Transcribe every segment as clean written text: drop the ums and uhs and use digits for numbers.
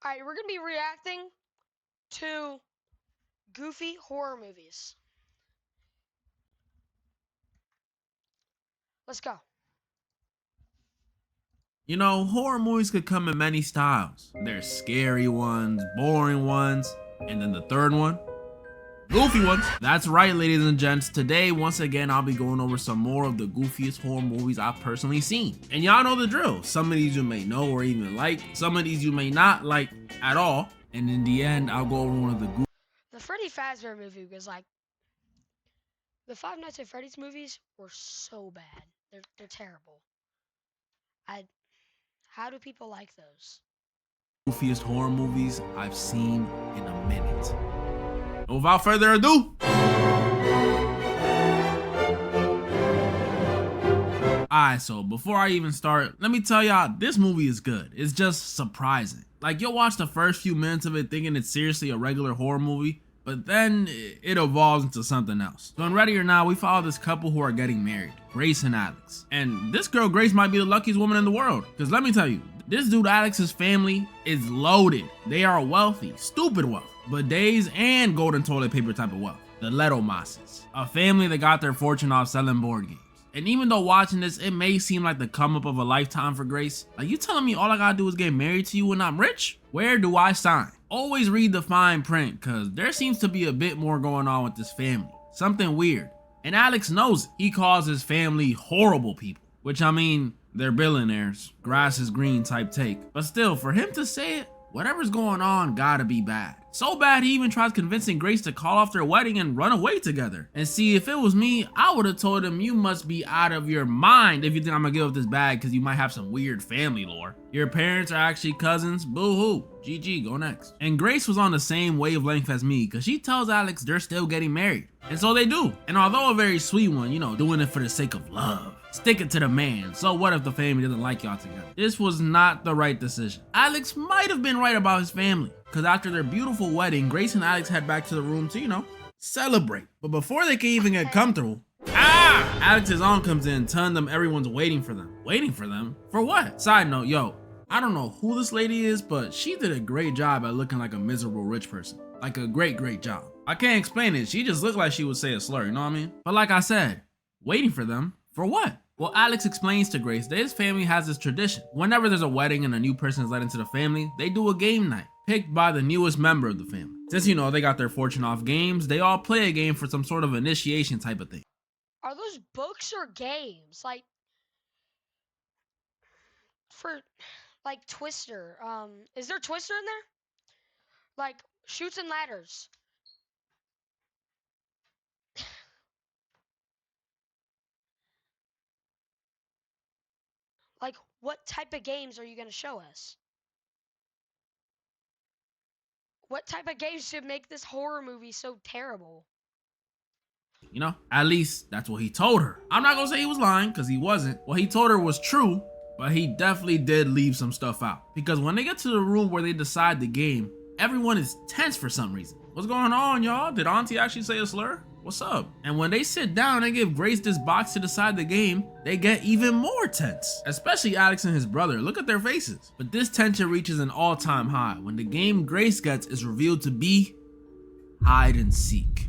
Alright, we're gonna be reacting to goofy horror movies. Let's go. You know, horror movies could come in many styles. There's scary ones, boring ones, and then the third one, goofy ones. That's right, ladies and gents. Today, once again, I'll be going over some more of the goofiest horror movies I've personally seen. And y'all know the drill. Some of these you may know or even like. Some of these you may not like at all. And in the end, I'll go over one of the The Freddy Fazbear movie was like, the Five Nights at Freddy's movies were so bad. They're terrible. How do people like those? goofiest horror movies I've seen in a minute. And without further ado, alright, so before I even start, let me tell y'all, this movie is good. It's just surprising. Like, you'll watch the first few minutes of it thinking it's seriously a regular horror movie, but then it evolves into something else. So in Ready or Not, we follow this couple who are getting married, Grace and Alex. And this girl, Grace, might be the luckiest woman in the world. Because let me tell you, this dude, Alex's family is loaded. They are wealthy, stupid wealth, bidets and golden toilet paper type of wealth. The Leto Mosses, a family that got their fortune off selling board games. And even though watching this, it may seem like the come up of a lifetime for Grace. Like, you telling me all I gotta do is get married to you when I'm rich? Where do I sign? Always read the fine print, cause there seems to be a bit more going on with this family. Something weird. And Alex knows it. He calls his family horrible people. Which, I mean, they're billionaires. Grass is green type take. But still, for him to say it, whatever's going on gotta be bad. So bad he even tries convincing Grace to call off their wedding and run away together. And see, if it was me, I would have told him, you must be out of your mind if you think I'm gonna give up this bag because you might have some weird family lore. Your parents are actually cousins, boo-hoo. GG, go next. And Grace was on the same wavelength as me because she tells Alex they're still getting married. And so they do. And although a very sweet one, you know, doing it for the sake of love. Stick it to the man. So what if the family doesn't like y'all together? This was not the right decision. Alex might have been right about his family, because after their beautiful wedding, Grace and Alex head back to the room to, you know, celebrate. But before they can even get comfortable, Alex's aunt comes in telling them everyone's waiting for them. Waiting for them? For what? Side note, yo, I don't know who this lady is, but she did a great job at looking like a miserable rich person. Like a great job. I can't explain it. She just looked like she would say a slur, you know what I mean? But like I said, waiting for them? For what? Well, Alex explains to Grace that his family has this tradition. Whenever there's a wedding and a new person is let into the family, they do a game night, picked by the newest member of the family. Since, you know, they got their fortune off games, they all play a game for some sort of initiation type of thing. Are those books or games? Like, like Twister. Is there Twister in there? Like, Chutes and Ladders. Like, what type of games are you going to show us? What type of games should make this horror movie so terrible? You know, at least that's what he told her. I'm not gonna say he was lying, because he wasn't. What he told her was true, but he definitely did leave some stuff out. Because when they get to the room where they decide the game, everyone is tense for some reason. What's going on, y'all? Did Auntie actually say a slur? What's up? And when they sit down and give Grace this box to decide the game, they get even more tense. Especially Alex and his brother. Look at their faces. But this tension reaches an all-time high when the game Grace gets is revealed to be hide and seek.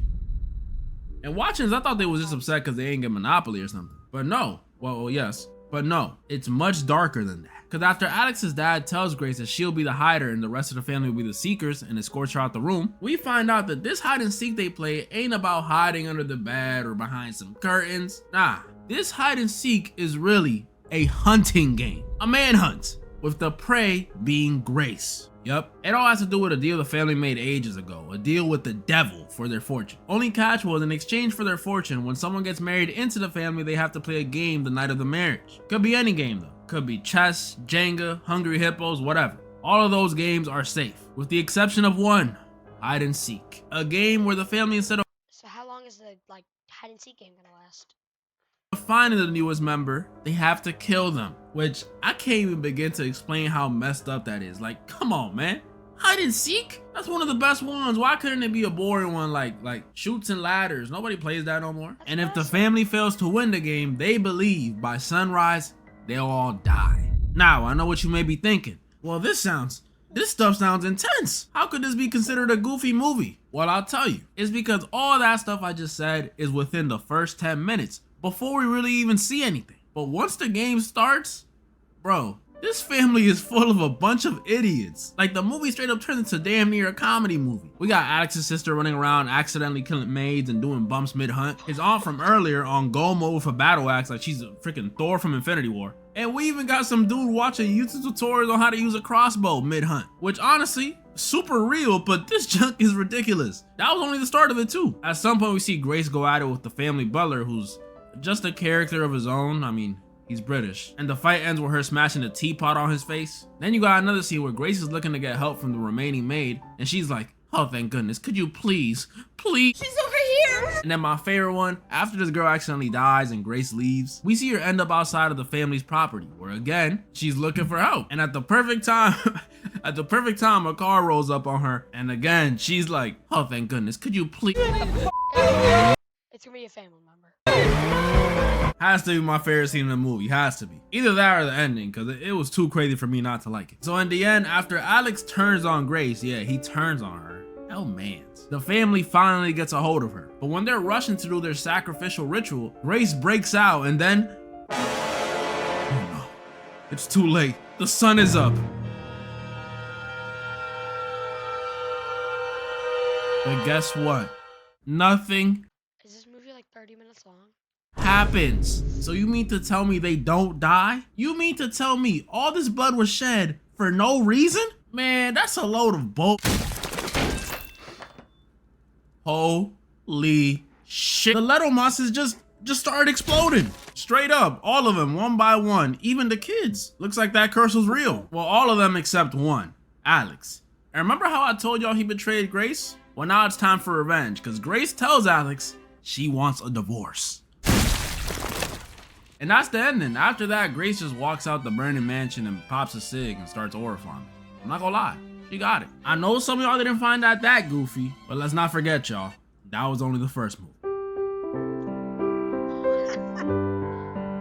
And watching this, I thought they was just upset because they ain't get Monopoly or something. But no. Well, yes. But no. It's much darker than that. Because after Alex's dad tells Grace that she'll be the hider and the rest of the family will be the seekers and escorts her out the room, we find out that this hide and seek they play ain't about hiding under the bed or behind some curtains. Nah. This hide and seek is really a hunting game. A manhunt. With the prey being Grace. Yup, it all has to do with a deal the family made ages ago, a deal with the devil for their fortune. Only catch was in exchange for their fortune, when someone gets married into the family, they have to play a game the night of the marriage. Could be any game though. Could be chess, Jenga, Hungry Hippos, whatever. All of those games are safe, with the exception of one, hide and seek. A game where the family, instead of So how long is the, like, hide and seek game gonna last? finding the newest member, they have to kill them, which I can't even begin to explain how messed up that is. Like, come on, man. Hide and seek? That's one of the best ones. Why couldn't it be a boring one like Chutes and Ladders? Nobody plays that no more. And if the family fails to win the game, they believe by sunrise, they'll all die. Now, I know what you may be thinking. Well, this sounds This stuff sounds intense. How could this be considered a goofy movie? Well, I'll tell you. It's because all that stuff I just said is within the first 10 minutes before we really even see anything. But once the game starts, bro, this family is full of a bunch of idiots. Like, the movie straight up turns into damn near a comedy movie. We got Alex's sister running around accidentally killing maids and doing bumps mid-hunt. His aunt from earlier on go mode with a battle axe like she's a freaking Thor from Infinity War. And we even got some dude watching YouTube tutorials on how to use a crossbow mid-hunt. Which honestly, super real, but this junk is ridiculous. That was only the start of it too. At some point we see Grace go at it with the family butler, who's just a character of his own. I mean, he's British. And the fight ends with her smashing a teapot on his face. Then you got another scene where Grace is looking to get help from the remaining maid, and she's like, oh, thank goodness, could you please? She's over here. And then my favorite one, after this girl accidentally dies and Grace leaves, we see her end up outside of the family's property, where again, she's looking for help. And at the perfect time, a car rolls up on her, and again, she's like, oh, thank goodness, could you please? It's gonna be a family member. Has to be my favorite scene in the movie, has to be. Either that or the ending, because it was too crazy for me not to like it. So in the end, after Alex turns on Grace, yeah, he turns on her. Oh man. The family finally gets a hold of her. But when they're rushing to do their sacrificial ritual, Grace breaks out and then... oh no. It's too late. The sun is up. But guess what? Nothing Is this movie like 30 minutes long? happens. So you mean to tell me they don't die? You mean to tell me all this blood was shed for no reason? Man, that's a load of bull. Holy shit. The Leto monsters just started exploding. Straight up, all of them, one by one, even the kids. Looks like that curse was real. Well, all of them except one, Alex. And remember how I told y'all he betrayed Grace? Well, now it's time for revenge, because Grace tells Alex she wants a divorce. And that's the ending. After that, Grace just walks out the burning mansion and pops a cig and starts horrifying. I'm not gonna lie, she got it. I know some of y'all didn't find that goofy, but let's not forget, y'all, that was only the first movie.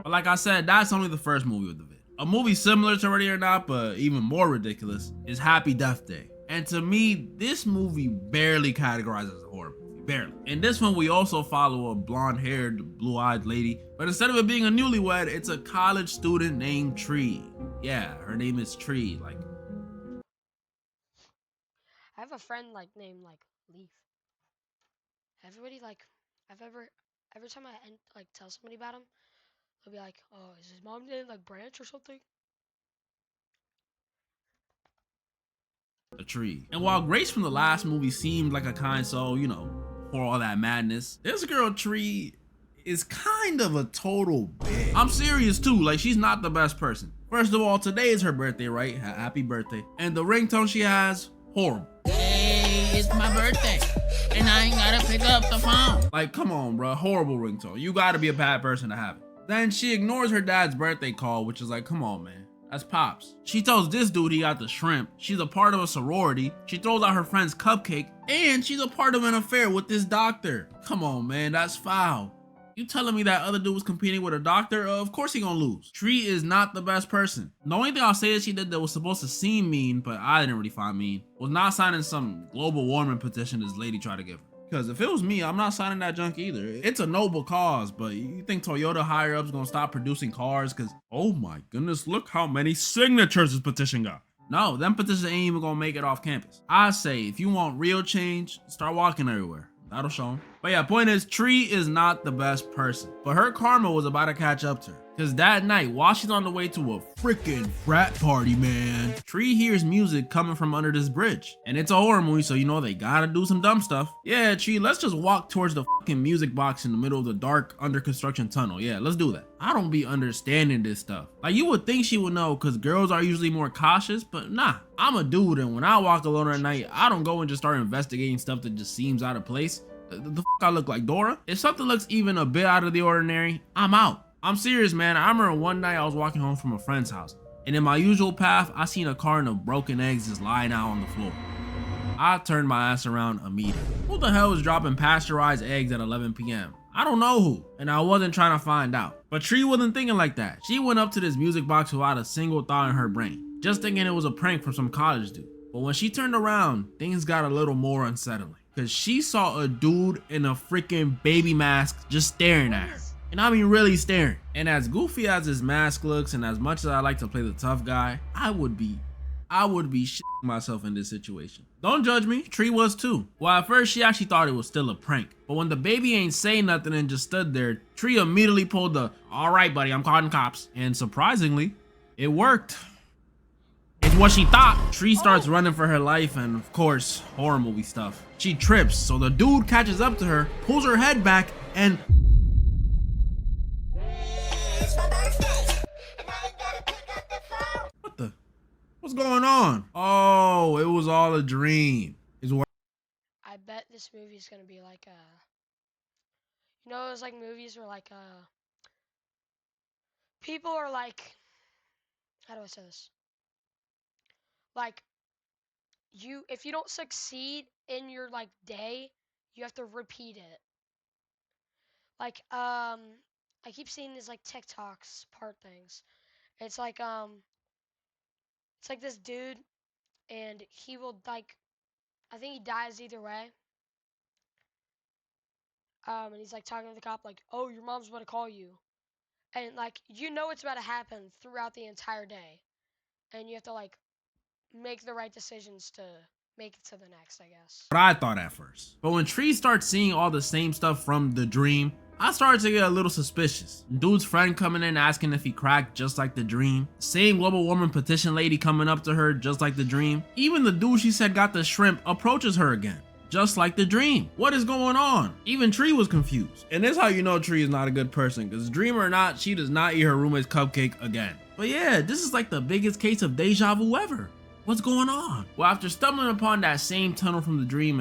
But like I said, that's only the first movie of the vid. A movie similar to Ready or Not, but even more ridiculous, is Happy Death Day. And to me, this movie barely categorizes as a horror movie, barely. In this one, we also follow a blonde-haired, blue-eyed lady, but instead of it being a newlywed, it's a college student named Tree. Yeah, her name is Tree, like. I have a friend named Leaf. Everybody every time I tell somebody about him, they'll be like, "Oh, is his mom named Branch or something?" A Tree. And while Grace from the last movie seemed like a kind soul, you know, for all that madness, this girl Tree is kind of a total bitch. I'm serious too, like she's not the best person. First of all, today is her birthday, right? Happy birthday. And the ringtone she has, horrible. Hey, it's my birthday, and I ain't gotta pick up the phone. Like, come on, bro, horrible ringtone. You gotta be a bad person to have it. Then she ignores her dad's birthday call, which is like, come on, man. That's Pops. She tells this dude he got the shrimp. She's a part of a sorority. She throws out her friend's cupcake. And she's a part of an affair with this doctor. Come on, man, that's foul. You telling me that other dude was competing with a doctor? Of course he gonna lose. Tree is not the best person. The only thing I'll say that she did that was supposed to seem mean, but I didn't really find mean, was not signing some global warming petition this lady tried to give her. Because if it was me, I'm not signing that junk either. It's a noble cause, but you think Toyota higher ups gonna stop producing cars? Because, oh my goodness, look how many signatures this petition got. No, them petitions ain't even gonna make it off campus. I say, if you want real change, start walking everywhere. That'll show them. But yeah, point is, Tree is not the best person. But her karma was about to catch up to her. Because that night, while she's on the way to a freaking frat party, man, Tree hears music coming from under this bridge. And it's a horror movie, so you know they gotta do some dumb stuff. Yeah, Tree, let's just walk towards the fucking music box in the middle of the dark under construction tunnel. Yeah, let's do that. I don't be understanding this stuff. Like, you would think she would know, because girls are usually more cautious, but nah. I'm a dude, and when I walk alone at night, I don't go and just start investigating stuff that just seems out of place. The I look like Dora? If something looks even a bit out of the ordinary, I'm out. I'm serious, man. I remember one night I was walking home from a friend's house, and in my usual path, I seen a carton of broken eggs just lying out on the floor. I turned my ass around immediately. Who the hell is dropping pasteurized eggs at 11 p.m.? I don't know who, and I wasn't trying to find out. But Tree wasn't thinking like that. She went up to this music box without a single thought in her brain, just thinking it was a prank from some college dude. But when she turned around, things got a little more unsettling. Cause she saw a dude in a freaking baby mask just staring at her. And I mean really staring. And as goofy as his mask looks and as much as I like to play the tough guy, I would be shitting myself in this situation. Don't judge me, Tree was too. Well, at first she actually thought it was still a prank. But when the baby ain't say nothing and just stood there, Tree immediately pulled the, "All right, buddy, I'm calling cops." And surprisingly, it worked. It's what she thought. Tree starts running for her life and of course, horror movie stuff. She trips, so the dude catches up to her, pulls her head back, and what the? What's going on? Oh, it was all a dream. Is what I bet this movie is gonna be like you know, those like movies where like people are like, how do I say this? Like, if you don't succeed in your like day, you have to repeat it. Like I keep seeing these like TikToks part things. It's like this dude, and he will like, I think he dies either way. And he's like talking to the cop like, "Oh, your mom's about to call you," and like you know it's about to happen throughout the entire day, and you have to like make the right decisions to make it to the next, I guess. I thought at first. But when Tree starts seeing all the same stuff from the dream, I started to get a little suspicious. Dude's friend coming in asking if he cracked just like the dream. Same global warming petition lady coming up to her just like the dream. Even the dude she said got the shrimp approaches her again, just like the dream. What is going on? Even Tree was confused. And this is how you know Tree is not a good person, because dream or not, she does not eat her roommate's cupcake again. But yeah, this is like the biggest case of deja vu ever. What's going on? Well, after stumbling upon that same tunnel from the dream,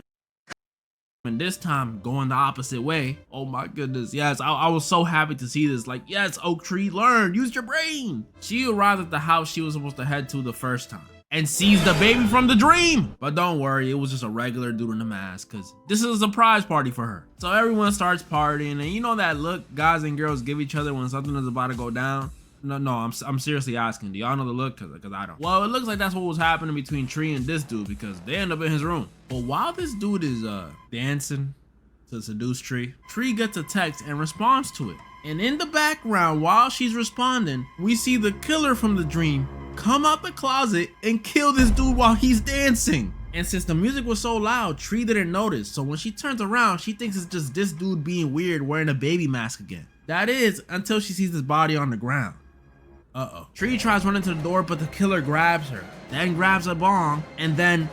and this time going the opposite way, oh my goodness, yes, I was so happy to see this. Like, yes, Oak Tree, learn, use your brain. She arrived at the house she was supposed to head to the first time and sees the baby from the dream. But don't worry, it was just a regular dude in a mask, because this is a surprise party for her. So everyone starts partying, and you know that look guys and girls give each other when something is about to go down? No, I'm seriously asking. Do y'all know the look? Cause I don't. Well, it looks like that's what was happening between Tree and this dude, because they end up in his room. But while this dude is dancing to seduce Tree, Tree gets a text and responds to it. And in the background, while she's responding, we see the killer from the dream come out the closet and kill this dude while he's dancing. And since the music was so loud, Tree didn't notice. So when she turns around, she thinks it's just this dude being weird wearing a baby mask again. That is, until she sees his body on the ground. Uh-oh. Tree tries running to the door, but the killer grabs her, then grabs a bong, and then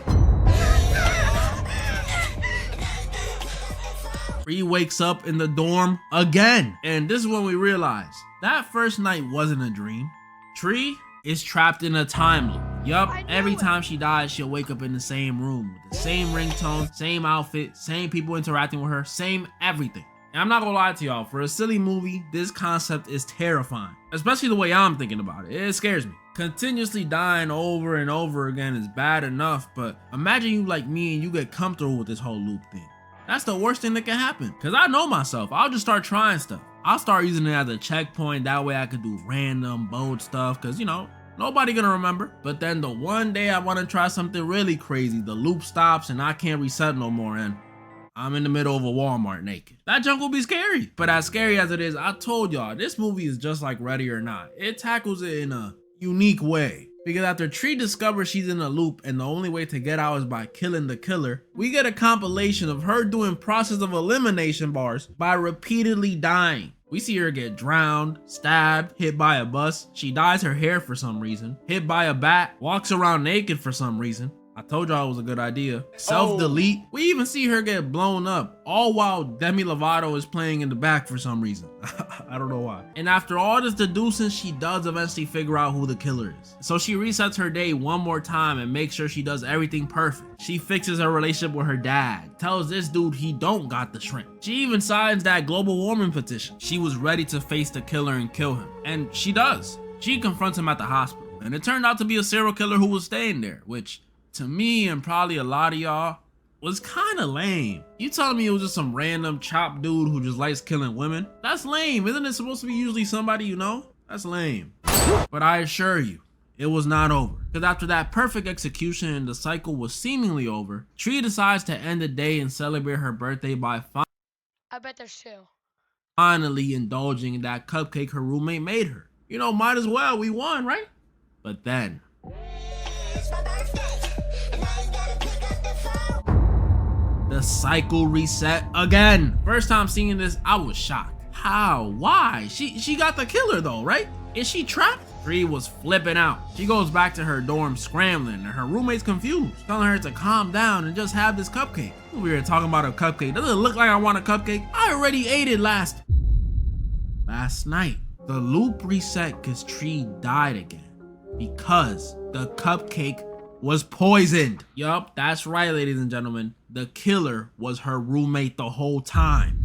Tree wakes up in the dorm again. And this is when we realize that first night wasn't a dream. Tree is trapped in a time loop. Yup, every time she dies, she'll wake up in the same room with the same ringtone, same outfit, same people interacting with her, same everything. And I'm not gonna lie to y'all, for a silly movie, this concept is terrifying. Especially the way I'm thinking about it. It scares me. Continuously dying over and over again is bad enough, but imagine you like me and you get comfortable with this whole loop thing. That's the worst thing that can happen. Cause I know myself, I'll just start trying stuff. I'll start using it as a checkpoint, that way I could do random bold stuff, cause you know, nobody gonna remember. But then the one day I wanna try something really crazy, the loop stops and I can't reset no more, and I'm in the middle of a Walmart naked. That junk will be scary. But as scary as it is, I told y'all, this movie is just like Ready or Not. It tackles it in a unique way. Because after Tree discovers she's in a loop and the only way to get out is by killing the killer, we get a compilation of her doing process of elimination bars by repeatedly dying. We see her get drowned, stabbed, hit by a bus. She dyes her hair for some reason, hit by a bat, walks around naked for some reason. I told y'all it was a good idea. Self-delete. We even see her get blown up, all while Demi Lovato is playing in the back for some reason. I don't know why. And after all this deducing, she does eventually figure out who the killer is. So she resets her day one more time and makes sure she does everything perfect. She fixes her relationship with her dad, tells this dude he don't got the shrimp. She even signs that global warming petition. She was ready to face the killer and kill him. And she does. She confronts him at the hospital. And it turned out to be a serial killer who was staying there, which to me and probably a lot of y'all was kind of lame. You telling me it was just some random chop dude who just likes killing women? That's lame. Isn't it supposed to be usually somebody you know? That's lame. But I assure you, it was not over. Because after that perfect execution and the cycle was seemingly over, Tree decides to end the day and celebrate her birthday by I bet there's two. finally indulging in that cupcake her roommate made her. You know, might as well, we won, right? But then the cycle reset again. First time seeing this, I was shocked. How? Why? She got the killer though, right? Is she trapped? Tree was flipping out. She goes back to her dorm scrambling and her roommate's confused, telling her to calm down and just have this cupcake. We were talking about a cupcake. Does it look like I want a cupcake? I already ate it last night. The loop reset because Tree died again because the cupcake was poisoned. Yup, that's right, ladies and gentlemen. The killer was her roommate the whole time.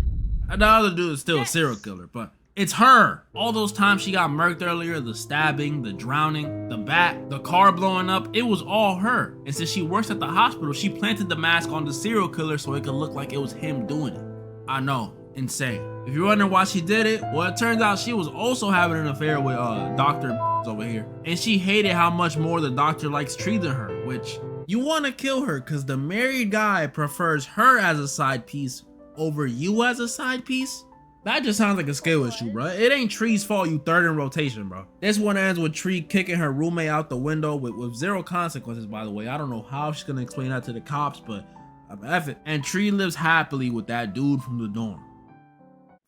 And the other dude is still a serial killer, but it's her. All those times she got murked earlier, the stabbing, the drowning, the bat, the car blowing up, it was all her. And since she works at the hospital, she planted the mask on the serial killer so it could look like it was him doing it. I know, insane. If you're wondering why she did it, well, it turns out she was also having an affair with Dr. over here. And she hated how much more the doctor likes Tree than her, which you want to kill her because the married guy prefers her as a side piece over you as a side piece. That just sounds like a skill issue, bro. It ain't Tree's fault you third in rotation, bro. This one ends with Tree kicking her roommate out the window with zero consequences, by the way. I don't know how she's gonna explain that to the cops, but F it. And Tree lives happily with that dude from the dorm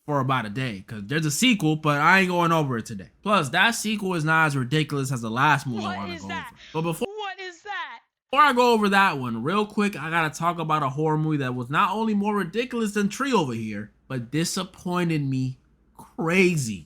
for about a day, because there's a sequel, but I ain't going over it today. Plus, that sequel is not as ridiculous as the last movie I want to go over. But What is that? before I go over that one, real quick, I gotta talk about a horror movie that was not only more ridiculous than Tree over here, but disappointed me crazy.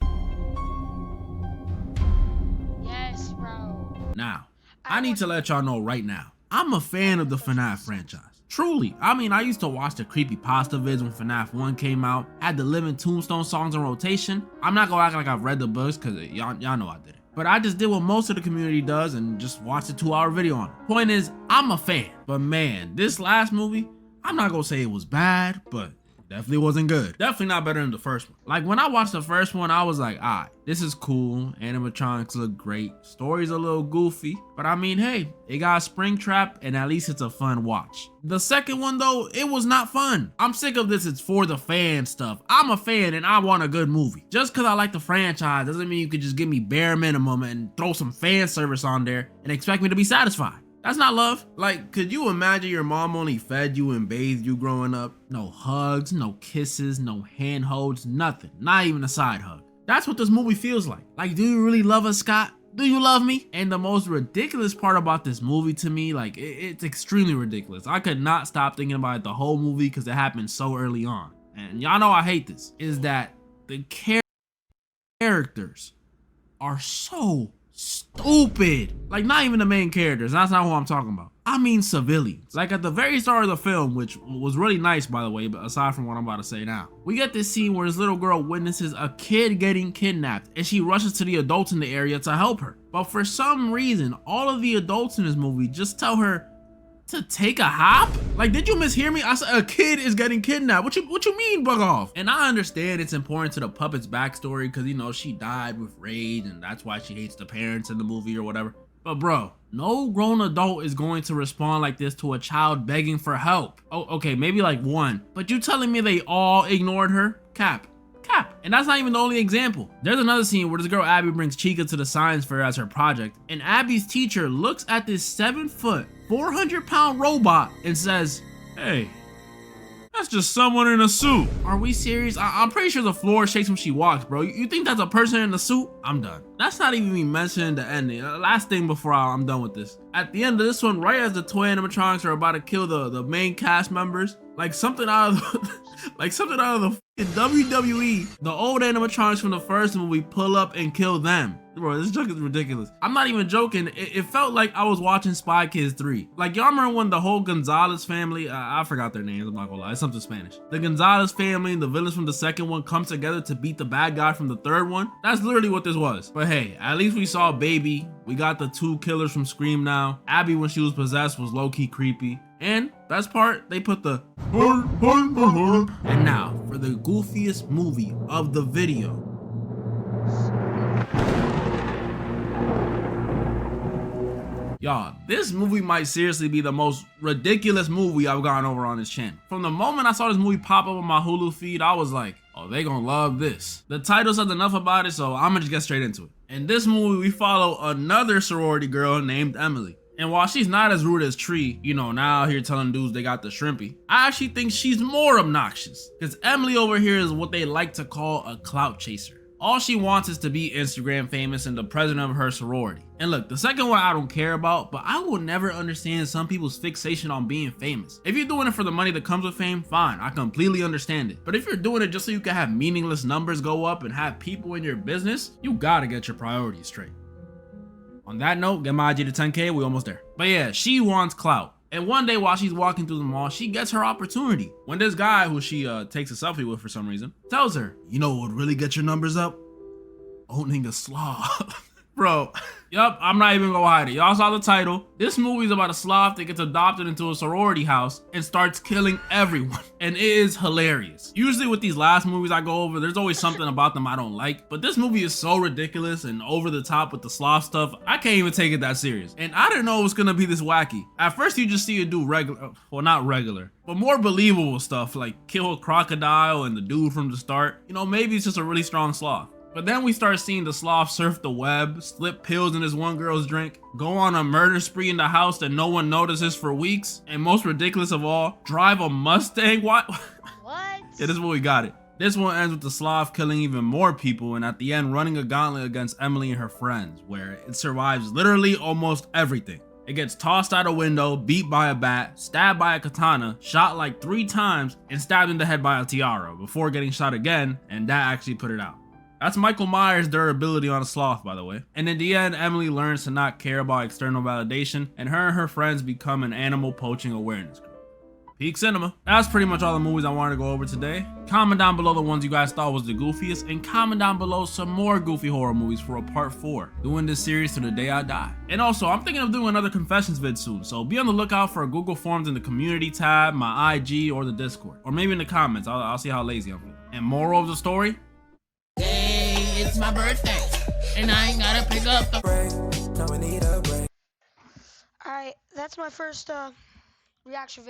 Yes, bro. Now, I need to let y'all know right now, I'm a fan of the FNAF franchise. Truly. I mean, I used to watch the creepypasta vids when FNAF 1 came out, had the Living Tombstone songs on rotation. I'm not gonna act like I've read the books, because y'all know I did it. But I just did what most of the community does and just watched a 2-hour video on it. Point is, I'm a fan. But man, this last movie, I'm not gonna say it was bad, but definitely wasn't good. Definitely not better than the first one. Like when I watched the first one, I was like, alright, this is cool. Animatronics look great. Story's a little goofy. But I mean, hey, it got Springtrap and at least it's a fun watch. The second one though, it was not fun. I'm sick of this it's for the fan stuff. I'm a fan and I want a good movie. Just cause I like the franchise doesn't mean you could just give me bare minimum and throw some fan service on there and expect me to be satisfied. That's not love. Like, could you imagine your mom only fed you and bathed you growing up? No hugs, no kisses, no handholds, nothing. Not even a side hug. That's what this movie feels like. Like, do you really love us, Scott? Do you love me? And the most ridiculous part about this movie to me, like, it's extremely ridiculous. I could not stop thinking about it the whole movie because it happened so early on. And y'all know I hate this. Is that the characters are so stupid. Like, not even the main characters. That's not who I'm talking about. I mean civilians. Like at the very start of the film, which was really nice by the way, but aside from what I'm about to say now, we get this scene where this little girl witnesses a kid getting kidnapped and she rushes to the adults in the area to help her. But for some reason, all of the adults in this movie just tell her to take a hop? Like, did you mishear me? I said a kid is getting kidnapped. What you mean, bug off? And I understand it's important to the puppet's backstory because, you know, she died with rage and that's why she hates the parents in the movie or whatever. But bro, no grown adult is going to respond like this to a child begging for help. Oh, okay, maybe like one. But you telling me they all ignored her? Cap. And that's not even the only example. There's another scene where this girl Abby brings Chica to the science fair as her project, and Abby's teacher looks at this 7-foot, 400-pound robot and says, "Hey, that's just someone in a suit." Are we serious? I'm pretty sure the floor shakes when she walks, bro. You think that's a person in a suit? I'm done. That's not even me mentioning the ending. Last thing before I'm done with this. At the end of this one, right as the toy animatronics are about to kill the main cast members, like something out of the WWE, the old animatronics from the first movie pull up and kill them. Bro, this joke is ridiculous. I'm not even joking. It felt like I was watching Spy Kids 3. Like, y'all remember when the whole Gonzalez family, I forgot their names, I'm not gonna lie, it's something Spanish. The Gonzalez family and the villains from the second one come together to beat the bad guy from the third one? That's literally what this was. But hey, at least we saw Baby. We got the 2 killers from Scream now. Abby, when she was possessed, was low-key creepy. And best part, they put the and now for the goofiest movie of the video. Y'all, this movie might seriously be the most ridiculous movie I've gone over on this channel. From the moment I saw this movie pop up on my Hulu feed, I was like, oh, they gonna love this. The title says enough about it, so I'm gonna just get straight into it. In this movie, we follow another sorority girl named Emily. And while she's not as rude as Tree, you know, now out here telling dudes they got the shrimpy, I actually think she's more obnoxious. Because Emily over here is what they like to call a clout chaser. All she wants is to be Instagram famous and the president of her sorority. And look, the second one I don't care about, but I will never understand some people's fixation on being famous. If you're doing it for the money that comes with fame, fine, I completely understand it. But if you're doing it just so you can have meaningless numbers go up and have people in your business, you gotta get your priorities straight. On that note, get my IG to 10K, we almost there. But yeah, she wants clout. And one day while she's walking through the mall, she gets her opportunity. When this guy, who she takes a selfie with for some reason, tells her, you know what would really get your numbers up? Owning a sloth. Bro, yup, I'm not even gonna hide it. Y'all saw the title. This movie's about a sloth that gets adopted into a sorority house and starts killing everyone. And it is hilarious. Usually with these last movies I go over, there's always something about them I don't like. But this movie is so ridiculous and over the top with the sloth stuff, I can't even take it that serious. And I didn't know it was gonna be this wacky. At first you just see it do regular, well not regular, but more believable stuff like kill a crocodile and the dude from the start. You know, maybe it's just a really strong sloth. But then we start seeing the sloth surf the web, slip pills in this one girl's drink, go on a murder spree in the house that no one notices for weeks, and most ridiculous of all, drive a Mustang. What? What? Yeah, this is what we got it. This one ends with the sloth killing even more people and at the end running a gauntlet against Emily and her friends, where it survives literally almost everything. It gets tossed out a window, beat by a bat, stabbed by a katana, shot like 3 times, and stabbed in the head by a tiara before getting shot again, and that actually put it out. That's Michael Myers' durability on a sloth, by the way. And in the end, Emily learns to not care about external validation, and her friends become an animal poaching awareness group. Peak cinema. That's pretty much all the movies I wanted to go over today. Comment down below the ones you guys thought was the goofiest, and comment down below some more goofy horror movies for a part 4, doing this series to the day I die. And also, I'm thinking of doing another confessions vid soon, so be on the lookout for Google Forms in the community tab, my IG, or the Discord. Or maybe in the comments, I'll see how lazy I'm feeling. And moral of the story? Hey, it's my birthday, and I ain't gotta pick up the Alright, that's my first reaction video.